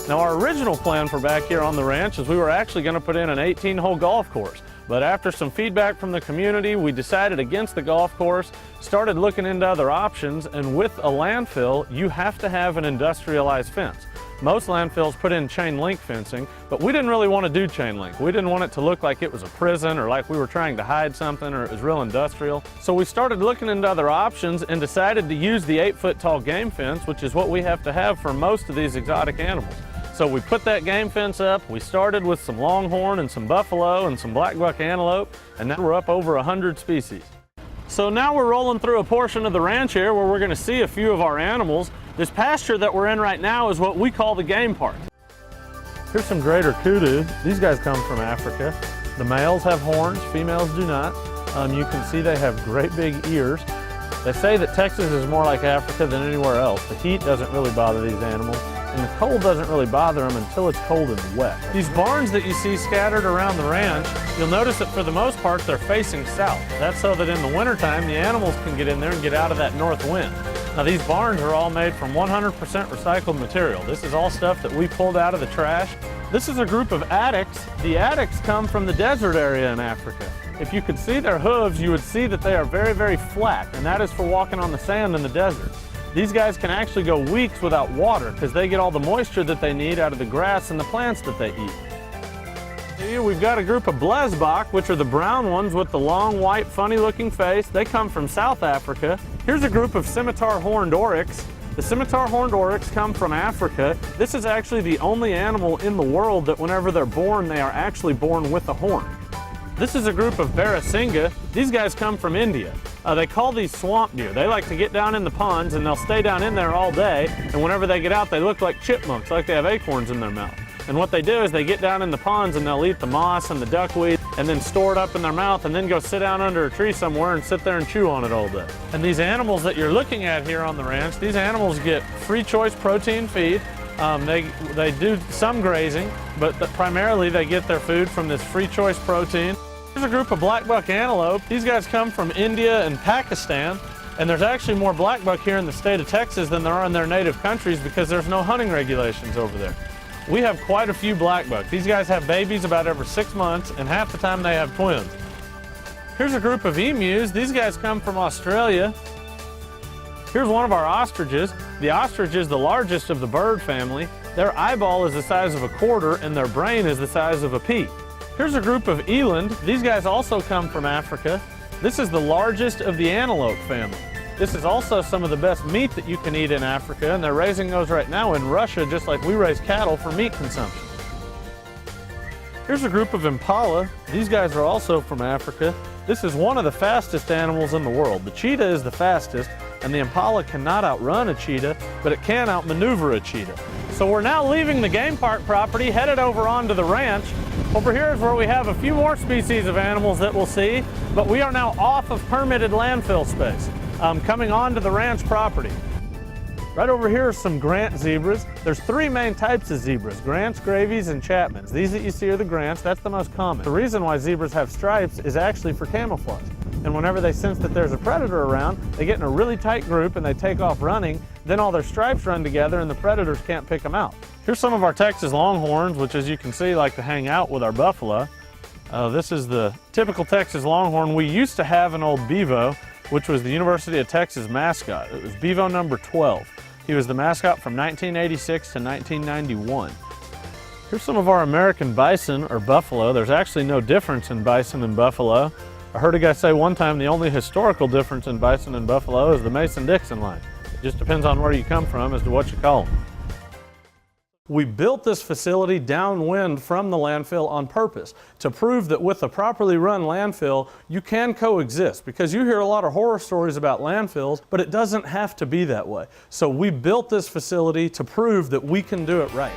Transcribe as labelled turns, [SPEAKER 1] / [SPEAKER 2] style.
[SPEAKER 1] Now our original plan for back here on the ranch is we were actually going to put in an 18-hole golf course. But after some feedback from the community, we decided against the golf course, started looking into other options, and with a landfill, you have to have an industrialized fence. Most landfills put in chain link fencing, but we didn't really want to do chain link. We didn't want it to look like it was a prison or like we were trying to hide something or it was real industrial. So we started looking into other options and decided to use the 8-foot tall game fence, which is what we have to have for most of these exotic animals. So we put that game fence up, we started with some longhorn and some buffalo and some blackbuck antelope, and now we're up over 100 species. So now we're rolling through a portion of the ranch here where we're going to see a few of our animals. This pasture that we're in right now is what we call the game park. Here's some greater kudu. These guys come from Africa. The males have horns, females do not. You can see they have great big ears. They say that Texas is more like Africa than anywhere else. The heat doesn't really bother these animals, and the cold doesn't really bother them until it's cold and wet. These barns that you see scattered around the ranch, you'll notice that for the most part they're facing south. That's so that in the wintertime the animals can get in there and get out of that north wind. Now these barns are all made from 100% recycled material. This is all stuff that we pulled out of the trash. This is a group of addax. The addax come from the desert area in Africa. If you could see their hooves, you would see that they are very, very flat, and that is for walking on the sand in the desert. These guys can actually go weeks without water because they get all the moisture that they need out of the grass and the plants that they eat. Here we've got a group of Blackbuck, which are the brown ones with the long, white, funny-looking face. They come from South Africa. Here's a group of Scimitar horned Oryx. The Scimitar horned Oryx come from Africa. This is actually the only animal in the world that whenever they're born, they are actually born with a horn. This is a group of Barasinga. These guys come from India. They call these swamp deer. They like to get down in the ponds and they'll stay down in there all day, and whenever they get out they look like chipmunks, like they have acorns in their mouth. And what they do is they get down in the ponds and they'll eat the moss and the duckweed and then store it up in their mouth and then go sit down under a tree somewhere and sit there and chew on it all day. And these animals that you're looking at here on the ranch, these animals get free choice protein feed. They do some grazing, but primarily they get their food from this free choice protein. Here's a group of blackbuck antelope. These guys come from India and Pakistan, and there's actually more blackbuck here in the state of Texas than there are in their native countries because there's no hunting regulations over there. We have quite a few blackbuck. These guys have babies about every 6 months, and half the time they have twins. Here's a group of emus. These guys come from Australia. Here's one of our ostriches. The ostrich is the largest of the bird family. Their eyeball is the size of a quarter, and their brain is the size of a pea. Here's a group of eland. These guys also come from Africa. This is the largest of the antelope family. This is also some of the best meat that you can eat in Africa, and they're raising those right now in Russia just like we raise cattle for meat consumption. Here's a group of impala. These guys are also from Africa. This is one of the fastest animals in the world. The cheetah is the fastest, and the impala cannot outrun a cheetah, but it can outmaneuver a cheetah. So we're now leaving the game park property, headed over onto the ranch. Over here is where we have a few more species of animals that we'll see, but we are now off of permitted landfill space, coming onto the ranch property. Right over here are some Grant zebras. There's 3 main types of zebras, Grants, Gravies, and Chapmans. These that you see are the Grants. That's the most common. The reason why zebras have stripes is actually for camouflage. And whenever they sense that there's a predator around, they get in a really tight group and they take off running. Then all their stripes run together and the predators can't pick them out. Here's some of our Texas Longhorns, which as you can see like to hang out with our buffalo. This is the typical Texas Longhorn. We used to have an old Bevo, which was the University of Texas mascot. It was Bevo number 12. He was the mascot from 1986 to 1991. Here's some of our American bison, or buffalo. There's actually no difference in bison and buffalo. I heard a guy say one time the only historical difference in bison and buffalo is the Mason-Dixon line. It just depends on where you come from as to what you call them. We built this facility downwind from the landfill on purpose to prove that with a properly run landfill, you can coexist, because you hear a lot of horror stories about landfills, but it doesn't have to be that way. So we built this facility to prove that we can do it right.